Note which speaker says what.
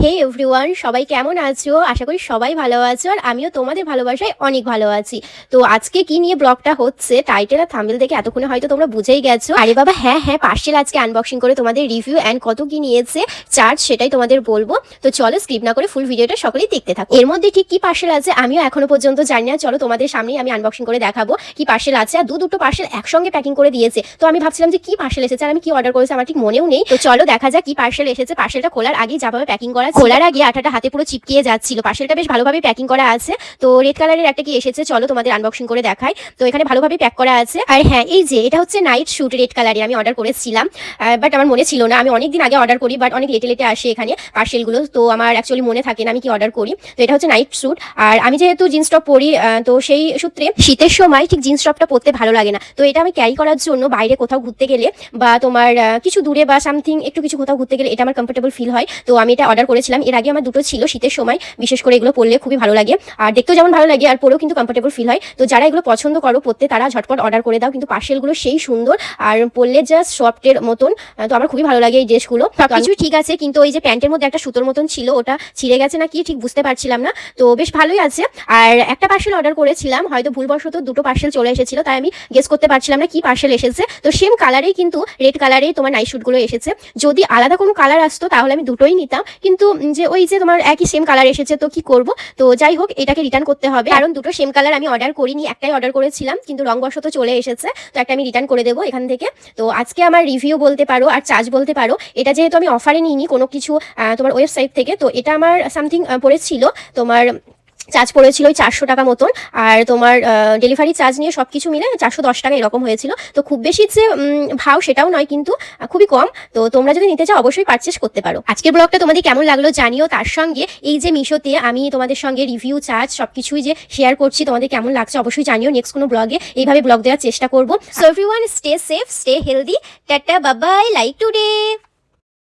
Speaker 1: হে everyone, সবাই কেমন আছো? আশা করি সবাই ভালো আছো, আর আমিও তোমাদের ভালোবাসায় অনেক ভালো আছি। তো আজকে কি নিয়ে ব্লগটা হচ্ছে, টাইটেল আর থাম্বনেল দেখে এতক্ষণে হয়তো তোমরা বুঝেই গেছো। আরে বাবা হ্যাঁ হ্যাঁ, পার্সেল আজকে আনবক্সিং করে তোমাদের রিভিউ অ্যান্ড কত কি নিয়েছে, চার্জ, সেটাই তোমাদের বলবো। তো চলো স্কিপ না করে ফুল ভিডিওটা সকলেই দেখতে থাকো। এর মধ্যে ঠিক কি পার্সেল আছে আমিও এখনো পর্যন্ত জানি না। চলো তোমাদের সামনেই আমি আনবক্সিং করে দেখাবো কি পার্সেল আছে। আর দুটো পার্সেল একসঙ্গে প্যাকিং করে দিয়েছে, তো আমি ভাবছিলাম যে কি পার্সেল এসেছে আর আমি কি অর্ডার করেছি আমার ঠিক মনেও নেই। তো চলো দেখা যাক কি পার্সেল এসেছে। পার্সেলটা খোলার আগে যাভাবে প্যাকিং করা, খোলার আগে আঠাটা হাতে পুরো চিপকিয়ে যাচ্ছিল। পার্সেলটা বেশ ভালোভাবে প্যাকিং করা আছে। তো রেড কালারের একটা কি এসেছে, চলো তোমাদের আনবক্সিং করে দেখাই। তো এখানে ভালোভাবে প্যাক করা আছে। আর হ্যাঁ, এই যে এটা হচ্ছে নাইট শুট রেড কালারের, আমি অর্ডার করেছিলাম বাট আমার মনে ছিল না। আমি অনেকদিন আগে অর্ডার করি বাট অনেক লেটে আসে এখানে পার্সেলগুলো, তো আমার অ্যাকচুয়ালি মনে থাকে না আমি কি অর্ডার করি। তো এটা হচ্ছে নাইট শুট। আর আমি যেহেতু জিন্স টপ পরি, তো সেই সূত্রে শীতের সময় ঠিক জিন্স টপটা পরতে ভালো লাগে না। তো এটা আমি ক্যারি করার জন্য বাইরে কোথাও ঘুরতে গেলে বা তোমার কিছু দূরে বা সামথিং একটু কিছু কোথাও ঘুরতে গেলে এটা আমার কমফোর্টেবল ফিল হয়। তো আমি এটা অর্ডার করেছিলাম। এর আগে আমার দুটো ছিল শীতের সময়, বিশেষ করে এগুলো পরলে খুবই ভালো লাগে আর দেখতেও যেমন ভালো লাগে আর পরেও কিন্তু কমফোর্টেবল ফিল হয়। তো যারা এগুলো পছন্দ করো পরতে তারা ঝটপট অর্ডার করে দাও, কিন্তু পার্সেলগুলো সেই সুন্দর আর পরলে জাস্ট সফটের মতন। তো আমার খুবই ভালো লাগে এই ড্রেসগুলো। সবকিছু ঠিক আছে, কিন্তু ওই যে প্যান্টের মধ্যে একটা সুতোর মতন ছিল, ওটা ছিঁড়ে গেছে না কি ঠিক বুঝতে পারছিলাম না। তো বেশ ভালোই আছে। আর একটা পার্সেল অর্ডার করেছিলাম, হয়তো ভুলবশত দুটো পার্সেল চলে এসেছিল, তাই আমি গেস করতে পারছিলাম না কি পার্সেল এসেছে। তো সেম কালারেই কিন্তু রেড কালারেই তোমার নাইট শুটগুলো এসেছে। যদি আলাদা কোনো কালার আসতো তাহলে আমি দুটোই নিতাম, কিন্তু যে ওই যে তোমার একই সেম কালার এসেছে তো কি করব। তো যাই হোক, এটাকে রিটার্ন করতে হবে, কারণ দুটো সেম কালার আমি অর্ডার করিনি, একটাই অর্ডার করেছিলাম কিন্তু রংবশত চলে এসেছে। তো একটা আমি রিটার্ন করে দেবো এখান থেকে। তো আজকে আমার রিভিউ বলতে পারো আর চার্জ বলতে পারো, এটা যেহেতু আমি অফারে নিইনি কোনো কিছু তোমার ওয়েবসাইট থেকে, তো এটা আমার সামথিং পড়েছিল তোমার চার্জ পড়েছিল ওই 400 টাকা মতন। আর তোমার ডেলিভারি চার্জ নিয়ে সব কিছু মিলে 410 টাকা এরকম হয়েছিল। তো খুব বেশি যে ভাও সেটাও নয়, কিন্তু খুবই কম। তো তোমরা যদি নিতে চাও অবশ্যই পারচেস করতে পারো। আজকের ব্লগটা তোমাদের কেমন লাগলো জানিও, তার সঙ্গে এই যে মিশোতে আমি তোমাদের সঙ্গে রিভিউ চার্জ সবকিছুই যে শেয়ার করছি তোমাদের কেমন লাগছে অবশ্যই জানিও। নেক্সট কোনো ব্লগে এইভাবে ব্লগ দেওয়ার চেষ্টা করবো। So everyone, stay safe, stay healthy, tata, bye bye, like today.